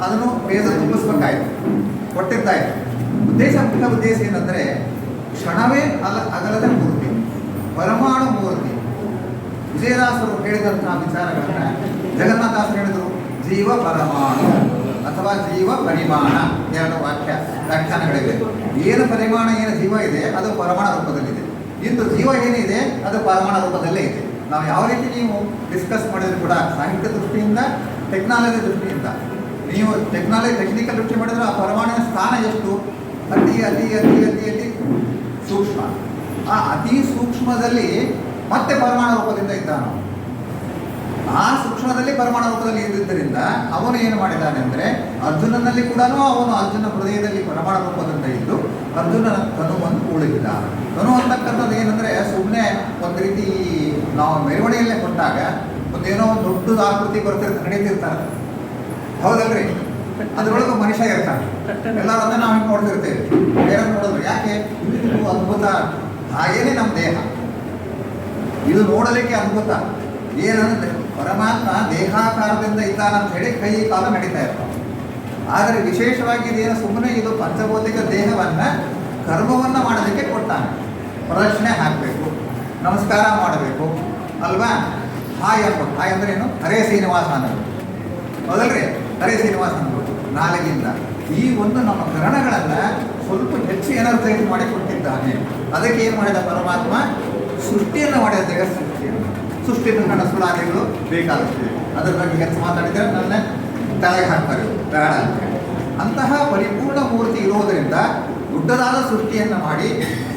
ಅದನ್ನು ವೇದ ತುಂಬಿಸ್ಬೇಕಾಯ್ತು, ಕೊಟ್ಟಿದ್ದಾಯ್ತು. ಮುಖ್ಯ ಉದ್ದೇಶ ಏನಂದರೆ ಕ್ಷಣವೇ ಅಗಲದ ಮೂರ್ತಿ, ಪರಮಾಣು ಮೂರ್ತಿ. ವಿಜಯದಾಸರು ಹೇಳಿದಂತಹ ವಿಚಾರಗಳನ್ನ ಜಗನ್ನಾಥದಾಸರು ಹೇಳಿದರು. ಜೀವ ಪರಮಾಣು ಅಥವಾ ಜೀವ ಪರಿಮಾಣ ಎರಡು ವ್ಯಾಖ್ಯಾನಗಳಿವೆ. ಏನು ಪರಿಮಾಣ, ಏನು ಜೀವ ಇದೆ ಅದು ಪರಮಾಣ ರೂಪದಲ್ಲಿದೆ. ಇಂದು ಜೀವ ಏನಿದೆ ಅದು ಪರಮಾಣ ರೂಪದಲ್ಲೇ ಇದೆ. ನಾವು ಯಾವ ರೀತಿ ನೀವು ಡಿಸ್ಕಸ್ ಮಾಡಿದ್ರು ಕೂಡ ಸಾಹಿತ್ಯ ದೃಷ್ಟಿಯಿಂದ, ಟೆಕ್ನಾಲಜಿ ದೃಷ್ಟಿಯಿಂದ, ನೀವು ಟೆಕ್ನಿಕಲ್ ದೃಷ್ಟಿ ಮಾಡಿದ್ರೆ ಆ ಪರಮಾಣಿನ ಸ್ಥಾನ ಎಷ್ಟು ಅತಿ ಅತಿ ಅತಿ ಅತಿ ಅತಿ ಸೂಕ್ಷ್ಮ. ಆ ಅತಿ ಸೂಕ್ಷ್ಮದಲ್ಲಿ ಮತ್ತೆ ಪರಮಾಣ ರೂಪದಿಂದ ಇದ್ದಾನು. ಆ ಸೂಕ್ಷ್ಮದಲ್ಲಿ ಪರಮಾಣ ರೂಪದಲ್ಲಿ ಇದ್ದಿದ್ದರಿಂದ ಅವನು ಏನು ಮಾಡಿದ್ದಾನೆ ಅಂದರೆ ಅರ್ಜುನನಲ್ಲಿ ಕೂಡ ಅವನು ಅರ್ಜುನ ಹೃದಯದಲ್ಲಿ ಪರಮಾಣ ರೂಪದಿಂದ ಇದ್ದು ಅರ್ಜುನನ ತನುವನ್ನು ಉಳಿದಿಲ್ಲ. ತನು ಅಂತಕ್ಕಂಥದ್ದು ಏನಂದರೆ ಸುಮ್ಮನೆ ಒಂದು ರೀತಿ ನಾವು ಮೆರವಣಿಗೆಯಲ್ಲೇ ಕೊಟ್ಟಾಗ ಒಂದೇನೋ ಒಂದು ದೊಡ್ಡದು ಆಕೃತಿ ನಡೀತಿರ್ತಾರೆ, ಹೌದಲ್ರಿ? ಅದರೊಳಗೆ ಮನುಷ್ಯ ಇರ್ತಾನೆ. ಎಲ್ಲರೂ ಅದನ್ನು ನಾವು ನೋಡ್ತಿರ್ತೇವೆ, ಬೇರೆ ನೋಡೋದು ಯಾಕೆ? ಇದು ಅದ್ಭುತ. ಹಾಗೇನೆ ನಮ್ಮ ದೇಹ ಇದು ನೋಡಲಿಕ್ಕೆ ಅದ್ಭುತ. ಏನಂದ್ರೆ ಪರಮಾತ್ಮ ದೇಹಾಕಾರದಿಂದ ಇದ್ದಾನಂತ ಹೇಳಿ ಕೈ ಕಾಲ ನಡೀತಾ ಇರ್ತಾವೆ. ಆದರೆ ವಿಶೇಷವಾಗಿ ಇದೇನು ಸುಮ್ಮನೆ ಇದು ಪಂಚಭೌತಿಕ ದೇಹವನ್ನು ಕರ್ಮವನ್ನು ಮಾಡೋದಕ್ಕೆ ಕೊಟ್ಟಾನೆ. ಪ್ರದಕ್ಷಿಣೆ ಹಾಕಬೇಕು, ನಮಸ್ಕಾರ ಮಾಡಬೇಕು ಅಲ್ವಾ? ಹಾಯ್ ಅನ್ಬೋದು. ಹಾಯ್ ಅಂದ್ರೆ ಏನು? ಹರೇ ಶ್ರೀನಿವಾಸ ಅನ್ನೋದು, ಹೌದಲ್ರಿ? ಹರೇ ಶ್ರೀನಿವಾಸ ಅನ್ಬೋದು ನಾಲಿಗೆಯಿಂದ. ಈ ಒಂದು ನಮ್ಮ ಕರಣಗಳನ್ನು ಸ್ವಲ್ಪ ಹೆಚ್ಚು ಎನರ್ಜೈಸ್ ಮಾಡಿ ಕೊಟ್ಟಿದ್ದಾನೆ. ಅದಕ್ಕೆ ಏನು ಮಾಡಿದ ಪರಮಾತ್ಮ? ಸೃಷ್ಟಿಯನ್ನು ಮಾಡಿದ. ಜಗತ್ ಸೃಷ್ಟಿಯನ್ನು ನನ್ನ ಸುಳಾದಿಗಳು ಬೇಕಾಗುತ್ತದೆ. ಅದರ ಬಗ್ಗೆ ಹೆಚ್ಚು ಮಾತಾಡಿದರೆ ನನ್ನ ತಲೆಗೆ ಹಾಕ್ತಾರೆ ಬೇಡ ಅಂತ ಹೇಳಿ. ಅಂತಹ ಪರಿಪೂರ್ಣ ಮೂರ್ತಿ ಇರುವುದರಿಂದ ದೊಡ್ಡದಾದ ಸೃಷ್ಟಿಯನ್ನು ಮಾಡಿ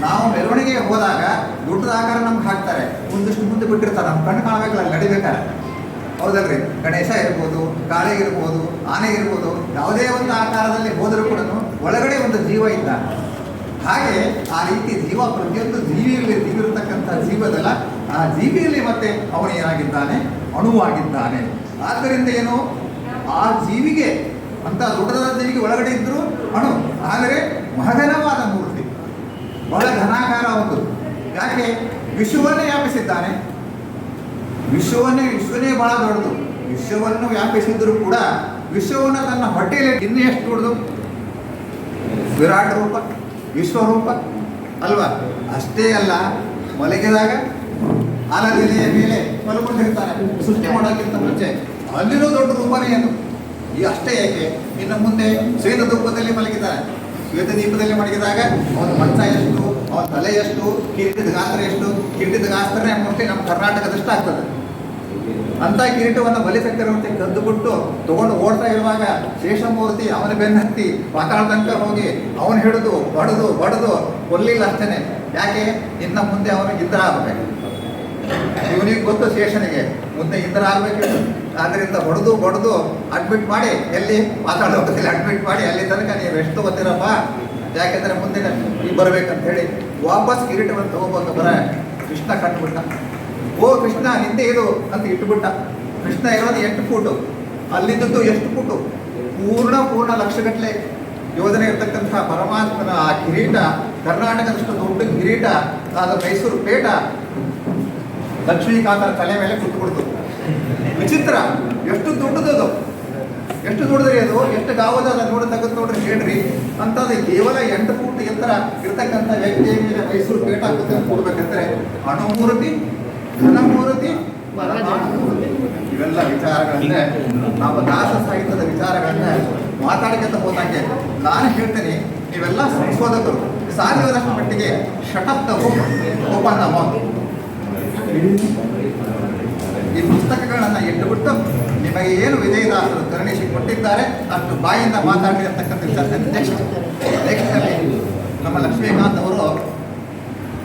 ನಾವು ಮೆರವಣಿಗೆಗೆ ಹೋದಾಗ ದೊಡ್ಡದ ಆಕಾರ ನಮ್ಗೆ ಹಾಕ್ತಾರೆ. ಮುಂದಷ್ಟು ಮುಂದೆ ಬಿಟ್ಟಿರ್ತಾರೆ, ನಮ್ಮ ಕಣ್ಣು ಕಾಣಬೇಕಲ್ಲ, ನಡಿಬೇಕಾರೆ, ಹೌದಲ್ರಿ? ಗಣೇಶ ಇರ್ಬೋದು, ಕಾಳಿ ಇರ್ಬೋದು, ಆನೆ ಇರ್ಬೋದು, ಯಾವುದೇ ಒಂದು ಆಕಾರದಲ್ಲಿ ಹೋದರೂ ಕೂಡ ಒಳಗಡೆ ಒಂದು ಜೀವ ಇದ್ದಾನೆ. ಹಾಗೆ ಆ ರೀತಿ ಜೀವ ಪ್ರತಿಯೊಂದು ಜೀವಿಯಲ್ಲಿ ಇರತಕ್ಕಂಥ ಜೀವದಲ್ಲ, ಆ ಜೀವಿಯಲ್ಲಿ ಮತ್ತೆ ಅವನು ಏನಾಗಿದ್ದಾನೆ? ಅಣುವಾಗಿದ್ದಾನೆ. ಆದ್ದರಿಂದ ಏನು? ಆ ಜೀವಿಗೆ ಅಂತ ದೊಡ್ಡದಾದ ಜೀವಿಗೆ ಒಳಗಡೆ ಇದ್ದರೂ ಅಣು, ಆದರೆ ಮಹಘನವಾದ ಮೂರ್ತಿ, ಬಹಳ ಘನಾಕಾರ ಒಂದು. ಯಾಕೆ? ವಿಶ್ವವನ್ನೇ ವ್ಯಾಪಿಸಿದ್ದಾನೆ. ವಿಶ್ವನೇ ಬಹಳ ದೊಡ್ಡದು. ವಿಶ್ವವನ್ನು ವ್ಯಾಪಿಸಿದ್ರು ಕೂಡ ವಿಶ್ವವನ್ನು ತನ್ನ ಹೊಟ್ಟೆಯಲ್ಲಿ ಇನ್ನೂ ಎಷ್ಟು ದೊಡ್ಡದು? ವಿರಾಟ್ ರೂಪ, ವಿಶ್ವರೂಪ ಅಲ್ವಾ? ಅಷ್ಟೇ ಅಲ್ಲ, ಮಲಗಿದಾಗ ಆಲದೆಲೆಯ ಮೇಲೆ ಮಲ್ಕೊಂಡಿರ್ತಾನೆ. ಸೃಷ್ಟಿ ಮಾಡೋಕ್ಕಿಂತ ಮುಂಚೆ ಅಲ್ಲಿನೂ ದೊಡ್ಡ ರೂಪನೇ ಅದು. ಈ ಅಷ್ಟೇ ಯಾಕೆ, ಇನ್ನು ಮುಂದೆ ಶ್ವೇತ ದೀಪದಲ್ಲಿ ಮಲಗಿದ್ದಾನೆ. ಶ್ವೇತ ದೀಪದಲ್ಲಿ ಮಲಗಿದಾಗ ಅವನ ಮಂಚ ಎಷ್ಟು, ಅವನ ತಲೆ ಎಷ್ಟು, ಕಿರೀಟದ ಗಾತ್ರ ಎಷ್ಟು? ಕಿರೀಟದ ಗಾತ್ರನೇ ಮೂರ್ತಿ ನಮ್ಮ ಕರ್ನಾಟಕದಷ್ಟು ಆಗ್ತದೆ. ಅಂತ ಕಿರೀಟವನ್ನು ಬಲಿಚಕ್ರವರ್ತಿ ಕದ್ದುಬಿಟ್ಟು ತಗೊಂಡು ಓಡ್ತಾ ಇರುವಾಗ ಶೇಷಮೂರ್ತಿ ಅವನ ಬೆನ್ನತ್ತಿ ಪಾತಾಳ ತನಕ ಹೋಗಿ ಅವನು ಹಿಡಿದು ಬಡದು ಕೊಲ್ಲಿಲ್ಲ ಅಷ್ಟೇ. ಯಾಕೆ? ಇನ್ನು ಮುಂದೆ ಅವನು ಇಂದ್ರ ಆಗಬೇಕು. ಇವನಿಗೆ ಗೊತ್ತು ಶೇಷನಿಗೆ ಮುಂದೆ ಇಂದ್ರ ಆಗಬೇಕು. ಆದ್ದರಿಂದ ಬಡದು ಅಡ್ಮಿಟ್ ಮಾಡಿ, ಎಲ್ಲಿ ಪಾತಾಳ ಲೋಕದಲ್ಲಿ ಅಡ್ಮಿಟ್ ಮಾಡಿ ಅಲ್ಲಿ ತನಕ ನೀವು ಎಷ್ಟು ತಗೋತೀರಪ್ಪ, ಯಾಕೆಂದರೆ ಮುಂದಿನ ನೀವು ಬರಬೇಕಂತ ಹೇಳಿ ವಾಪಸ್ ಕಿರೀಟವನ್ನು ತಗೋಬೇಕು. ಕೃಷ್ಣ ಕಟ್ಬಿಟ್ಟ. ಓ ಕೃಷ್ಣ ನಿಂದೆ ಇದು ಅಂತ ಇಟ್ಟುಬಿಟ್ಟ. ಕೃಷ್ಣ ಇರೋದು 8 ಫೂಟು, ಅಲ್ಲಿದ್ದದ್ದು ಎಷ್ಟು ಫೂಟು? ಪೂರ್ಣ ಲಕ್ಷಗಟ್ಟಲೆ ಯೋಜನೆ ಇರತಕ್ಕಂಥ ಪರಮಾತ್ಮನ ಆ ಕಿರೀಟ, ಕರ್ನಾಟಕದಷ್ಟು ದೊಡ್ಡ ಕಿರೀಟ, ಅದು ಮೈಸೂರು ಪೇಟ ಲಕ್ಷ್ಮೀಕಾಂತರ ತಲೆ ಮೇಲೆ ಕೂತ್ಬಿಡ್ತು. ವಿಚಿತ್ರ, ಎಷ್ಟು ದೊಡ್ಡದದು, ಎಷ್ಟು ದೊಡ್ಡದ್ರಿ ಅದು, ಎಷ್ಟು ಗಾವದ ನೋಡಿ ತೆಗೆದು ನೋಡ್ರಿ ಹೇಳ್ರಿ ಅಂತದ್ದು. ಕೇವಲ 8 ಫೂಟ್ ಎತ್ತರ ಇರ್ತಕ್ಕಂಥ ವ್ಯಕ್ತಿಯ ಮೇಲೆ ಮೈಸೂರು ಪೇಟ ಕೂಡ್ಬೇಕಂದ್ರೆ ಅಣುಮೂರ್ತಿ, ಘನಮೂರ್ತಿ, ಪರಮಾಣುಮೂರ್ತಿ, ಇವೆಲ್ಲ ವಿಚಾರಗಳನ್ನೇ ನಾವು ದಾಸ ಸಾಹಿತ್ಯದ ವಿಚಾರಗಳನ್ನ ಮಾತಾಡಿಕೊಂತ ಹೋದಂಗೆ ನಾನು ಹೇಳ್ತೇನೆ. ನೀವೆಲ್ಲ ಸಂಶೋಧಕರು ಸಾಧ್ಯವಾದಷ್ಟು ಮಟ್ಟಿಗೆ ಶಟಪ್ ಓಪನ್ ದ ಮೌತ್, ಈ ಪುಸ್ತಕಗಳನ್ನು ಇಟ್ಟುಬಿಟ್ಟು ನಿಮಗೆ ಏನು ವಿಜಯದಾಸರು ಕರುಣಿಸಿ ಕೊಟ್ಟಿದ್ದಾರೆ ಅಷ್ಟು ಬಾಯಿಂದ ಮಾತಾಡಿರ್ತಕ್ಕಂಥ ವಿಚಾರ. ನೆಕ್ಸ್ಟಲ್ಲಿ ನಮ್ಮ ಲಕ್ಷ್ಮೀಕಾಂತ್ ಅವರು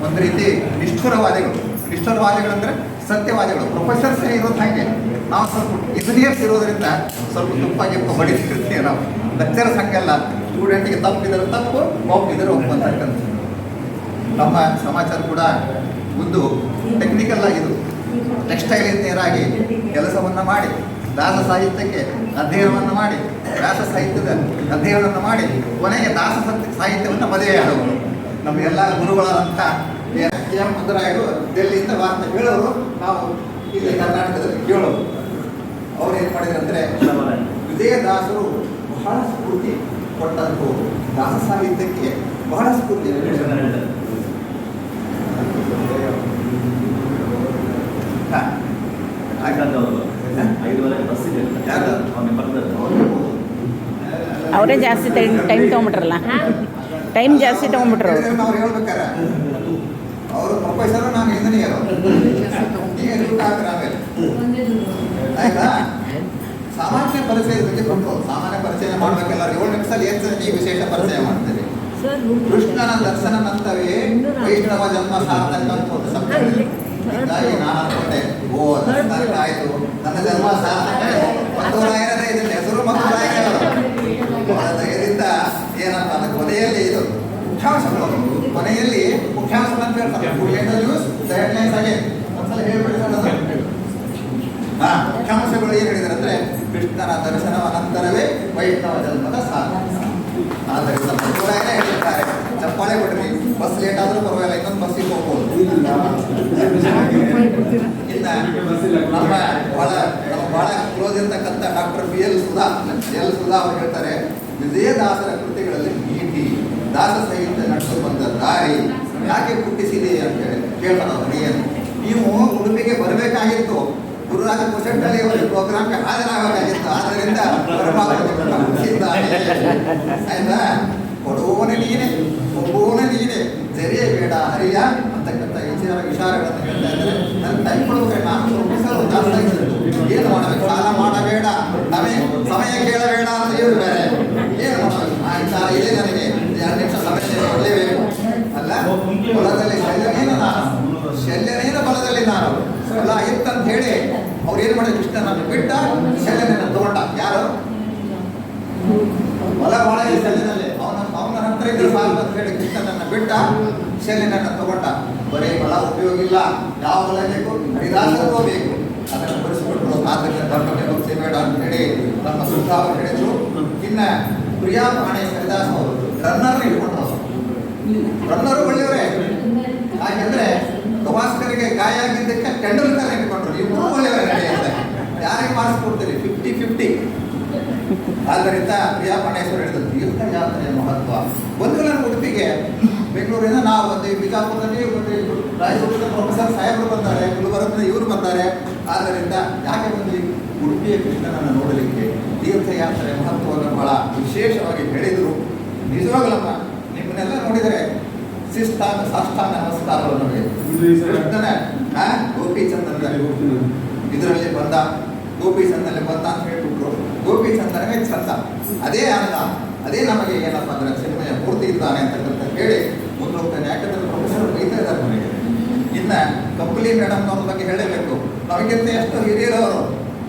ಒಂದು ರೀತಿ ನಿಷ್ಠುರವಾದಿಗಳಂದರೆ ಸತ್ಯವಾದಿಗಳು. ಪ್ರೊಫೆಸರ್ಸ್ ಇರೋದು ಹಾಗೆ, ನಾವು ಸ್ವಲ್ಪ ಇಂಜಿನಿಯರ್ಸ್ ಇರೋದರಿಂದ ಸ್ವಲ್ಪ ಗಿಪ್ಪ ಬಡಿಸಿರ್ತೀವಿ ನಾವು. ಲೆಕ್ಚರ್ಸ್ ಹಂಗೆಲ್ಲ, ಸ್ಟೂಡೆಂಟಿಗೆ ತಪ್ಪಿದ್ರೆ ತಪ್ಪು, ಒಪ್ಪಿದ್ರೆ ಒಪ್ಪಂತಕ್ಕಂಥ. ನಮ್ಮ ಸಮಾಚಾರ ಕೂಡ ಒಂದು ಟೆಕ್ನಿಕಲ್ ಆಗಿದ್ದು ಟೆಕ್ಸ್ಟೈಲ್ ಇಂಜಿನಿಯರಾಗಿ ಕೆಲಸವನ್ನು ಮಾಡಿ ದಾಸ ಸಾಹಿತ್ಯಕ್ಕೆ ಅಧ್ಯಯನವನ್ನು ಮಾಡಿ ವ್ಯಾಸ ಸಾಹಿತ್ಯದ ಅಧ್ಯಯನವನ್ನು ಮಾಡಿ ಕೊನೆಗೆ ದಾಸ ಸಾಹಿತ್ಯವನ್ನು ಮದುವೆಯಾದವರು ನಮ್ಮ ಎಲ್ಲ ಗುರುಗಳಾದಂಥ ಎಂ ಮುದ್ದರಾಯರು ಡೆಲ್ಲಿಯಿಂದ ವಾರ್ತೆ ಹೇಳೋರು, ನಾವು ಇಲ್ಲಿ ಕರ್ನಾಟಕದಲ್ಲಿ ಕೇಳೋರು. ಅವ್ರು ಏನು ಮಾಡಿದ್ರು ಅಂದರೆ ವಿಜಯದಾಸರು ಬಹಳ ಸ್ಫೂರ್ತಿ ಕೊಟ್ಟಂತು ದಾಸ ಸಾಹಿತ್ಯಕ್ಕೆ ಬಹಳ ಸ್ಫೂರ್ತಿ. ಅವರೇ ಜಾಸ್ತಿ ಟೈಮ್ ತೊಗೊಂಬಿಟ್ರಲ್ಲ, ಟೈಮ್ ಜಾಸ್ತಿ ತೊಗೊಂಬಿಟ್ರು ಅವರು. ಅವ್ರು ಹೇಳ್ಬೇಕಾರೆ ಅವರು ಪ್ರೊಫೆಸರು, ನಾನು ಇಂಜಿನಿಯರು, ಆಮೇಲೆ ಆಯ್ತಾ. ಸಾಮಾನ್ಯ ಪರಿಚಯದ ಬಗ್ಗೆ ಕೊಟ್ಟು ಸಾಮಾನ್ಯ ಪರಿಚಯ ಮಾಡ್ಬೇಕಲ್ಲ. 7 ನಿಮಿಷದಲ್ಲಿ ಏನು ನೀವು ವಿಶೇಷ ಪರಿಚಯ ಮಾಡ್ತೀರಿ? ಕೃಷ್ಣನ ದರ್ಶನ ನಂತರವೇ ವೈಷ್ಣವ ಜನ್ಮ ಸಾರ್ಥಕ ಅಂತ ಒಂದು ಶಬ್ದ ಇದೆ. ಹೀಗಾಗಿ ನಾನು ಅನ್ಕೊಂಡೆ, ಓ ಸಾರ್ಥಕ ಆಯ್ತು, ನನ್ನ ಜನ್ಮ ಸಾರ್ಥಕ ಆಯ್ತು. ಮಧುರಾಯರೇ ಇದನ್ನ ಹೆಸರು ಮಧುರಾಯರು. ಬಹಳ ಧೈರ್ಯದಿಂದ ಏನಂತ ಅಂದ್ರೆ ಕೊನೆಯಲ್ಲಿ ಇದು ಮುಖ್ಯಾಂಶಗಳು, ಕೊನೆಯಲ್ಲಿ ಮುಖ್ಯಾಂಶಗಳು ಅಂತ ಹೇಳ್ತಾರೆ. ಒಂದ್ಸಲ ಹೇಳ್ಬಿಡ್ತಾರೆ. ಮುಖ್ಯಾಂಶಗಳು ಏನು ಹೇಳಿದ್ದಾರೆ ಅಂದ್ರೆ, ಕೃಷ್ಣನ ದರ್ಶನವ ನಂತರವೇ ವೈಷ್ಣವ ಜನ್ಮದ ಸಾರ್ಥಕ. ಆದ್ದರಿಂದ ಮಧುರಾಯನೇ ಹೇಳಿದ್ದಾರೆ. ಚಪ್ಪಾಳೆ ಕೊಡ್ರಿ, ಬಸ್ ಲೇಟ್ ಆದ್ರೂ ಪರವಾಗಿಲ್ಲ, ಇನ್ನೊಂದು ಬಸ್ಸಿಗೆ ಹೋಗ್ಬೋದು. ಇನ್ನ ನಮ್ಮ ಬಹಳ ಕ್ಲೋಸ್ ಇರ್ತಕ್ಕಂಥ ಡಾಕ್ಟರ್ ಎಲ್ ಸುಧಾ ಅವರು ಹೇಳ್ತಾರೆ, ವಿಜಯದಾಸರ ಕೃತಿಗಳಲ್ಲಿ ನೀತಿ ದಾಸ ಸಾಹಿತ್ಯ ನಡೆದು ಬಂದ ದಾರಿ ಯಾಕೆ ಹುಟ್ಟಿಸಿದೆ ಅಂತ ಹೇಳಿ ಕೇಳ್ತಾರೆ ಅವರು. ನೀವು ಉಡುಪಿಗೆ ಬರಬೇಕಾಗಿತ್ತು, ಗುರುರಾಜ ಕುಶಟ್ಟಳ್ಳಿ ಅವರ ಪ್ರೋಗ್ರಾಮ್ಗೆ ಹಾಜರಾಗಬೇಕಾಗಿತ್ತು. ಆದ್ದರಿಂದ ಆಯ್ತಾ, ಕೊಡುವವನೇ ನೀನೆ, ಒಬ್ಬವನೇ ನೀನೆ, ಜರಿಯೇ ಬೇಡ ಹರಿಯ ಅಂತಕ್ಕಂಥ ವಿಚಾರಗಳನ್ನು ಹೇಳ್ತಾ ಇದ್ದಾರೆ. ನನ್ನ ಟೈಮ್ ಕೊಡಬೇಕು, ನಾನು ಪ್ರೊಫೆಸರ್ ಜಾಸ್ತಿ ಏನು ಮಾಡಬೇಕು, ಸಾಲ ಮಾಡಬೇಡ, ಸಮಯ ಕೇಳಬೇಡ ಅಂತ ಹೇಳಿ ಬೇರೆ ಏನು ಮಾಡಬೇಕು. ಆ ವಿಚಾರ ಇದೆ ನನಗೆ, 2 ನಿಮಿಷ ಸಮಯ ಕೊಡಲೇಬೇಕು ಅಲ್ಲ. ಹೊಲದಲ್ಲಿ ಶಲ್ಯನೇನ ಬಲದಲ್ಲಿ ನಾನು ಹೊಲ ಇತ್ತಂತ ಹೇಳಿ ಅವ್ರು ಏನು ಮಾಡಿದ್ರು, ಕೃಷ್ಣನನ್ನು ಬಿಟ್ಟ ಶಲ್ಯನನ್ನು ತಗೊಂಡ. ಯಾರು ಹೊಲ ಬಹಳ ಈ ಶಲ್ಯನಲ್ಲಿ ಅವನ ಹತ್ರ ಇದ್ರೆ ಸಾಕು ಅಂತ ಹೇಳಿ ಕೃಷ್ಣನನ್ನು ಬಿಟ್ಟ ಶಲ್ಯನನ್ನು ತಗೊಂಡ. ಬರೀ ಹೊಲ ಉಪಯೋಗ ಇಲ್ಲ, ಯಾವ ಹೊಲ ಬೇಕು, ಹರಿದಾಸರಿಗೂ ಬೇಕು, ಅದನ್ನು ಬರೆಸಿಕೊಟ್ರು. ಆದ್ದರಿಂದ ಧರ್ಮಕ್ಕೆ ಭಕ್ತಿ ಬೇಡ ಅಂತ ಹೇಳಿ ನಮ್ಮ ಸುಧಾ ಅವರು ಹೇಳಿದ್ರು. ಇನ್ನ ಪ್ರಿಯಾ ಪಾಣೆ ಹರಿದಾಸ್ ಅವರು ರನ್ನರ್ ಇಟ್ಕೊಂಡ್ರು. ರನ್ನರು ಒಳ್ಳೆಯವರೇ, ಯಾಕೆಂದ್ರೆ ಗವಾಸ್ಕರಿಗೆ ಗಾಯ ಆಗಿದ್ದಕ್ಕೆ ಟೆಂಡೂಲ್ಕರ್ ಇಟ್ಕೊಂಡ್ರು. ಇಬ್ಬರು ಒಳ್ಳೆಯವರೇ ನಡೆಯುತ್ತೆ. ಯಾರಿಗೆ ಮಾರ್ಕ್ಸ್ ಕೊಡ್ತೀರಿ? 50-50. ಆದ್ದರಿಂದ ಪ್ರಿಯಾ ಪಾಂಡೇಶ್ವರ ಹೇಳಿದ್ರು, ತೀರ್ಥಯಾತ್ರೆಯ ಮಹತ್ವ. ಒಂದು ನನ್ನ ಉಡುಪಿಗೆ ಬೆಂಗಳೂರಿನ ನಾವು ಬಂದು, ಬಿಜಾಪುರದಲ್ಲಿ ರಾಯಚೂರಿನ ಪ್ರೊಫೆಸರ್ ಸಾಹೇಬರು ಬಂದ್ದಾರೆ, ಗುಲ್ಬರ್ಗದಿಂದ ಇವರು ಬಂದ್ದಾರೆ. ಆದ್ದರಿಂದ ಯಾಕೆ ಬಂದ್ವಿ? ಉಡುಪಿಯ ಕೃಷ್ಣನನ್ನು ನೋಡಲಿಕ್ಕೆ. ತೀರ್ಥಯಾತ್ರೆಯ ಮಹತ್ವವನ್ನು ಬಹಳ ವಿಶೇಷವಾಗಿ ಹೇಳಿದರು. ನಿಜವಾಗಲಮ್ಮ ನಿಮ್ಮನ್ನೆಲ್ಲ ನೋಡಿದರೆ ಸಾಷ್ಟಾಂಗ ನಮಸ್ಕಾರವನ್ನು ಕೃಷ್ಣನ ಗೋಪಿಚಂದನ ಇದರಲ್ಲಿ ಬಂದ, ಗೋಪಿಚಂದಲ್ಲಿ ಬಂದ ಅಂತ ಹೇಳ್ಬಿಟ್ರು. ಗೋಪಿಚಂದನವೇ ಚಂದ, ಅದೇ ಅಂದ, ಅದೇ ನಮಗೆ ಏನಪ್ಪ ಅಂದ್ರೆ ಸಿನಿಮೆಯ ಪೂರ್ತಿ ಇದ್ದಾನೆ ಅಂತಕ್ಕಂಥ ಹೇಳಿ ಮುಂದೆ ಹೋಗ್ತಾನೆ. ಯಾಕಂದ್ರೆ ಪ್ರೊಫೆಸರ್ ಬೈತಾ ಇದ್ದಾರೆ ನನಗೆ. ಇನ್ನು ಕಂಪ್ಲಿ ಮೇಡಮ್ ಅವ್ರ ಬಗ್ಗೆ ಹೇಳಬೇಕು. ನಮಗಿಂತ ಎಷ್ಟು ಹಿರಿಯರವರು,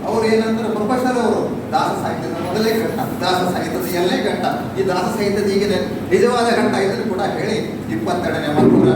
ಅವರು ಏನಂದ್ರೆ ಪ್ರೊಫೆಸರ್ ಅವರು ದಾಸ ಸಾಹಿತ್ಯದ ಮೊದಲೇ ಘಟ್ಟ, ದಾಸ ಸಾಹಿತ್ಯದ ಎಲ್ಲೇ ಘಟ್ಟ, ಈ ದಾಸ ಸಾಹಿತ್ಯದ ಈಗಿನ ನಿಜವಾದ ಘಟ್ಟ ಇದನ್ನು ಕೂಡ ಹೇಳಿ 22ನೇ ಮಕ್ಕಳ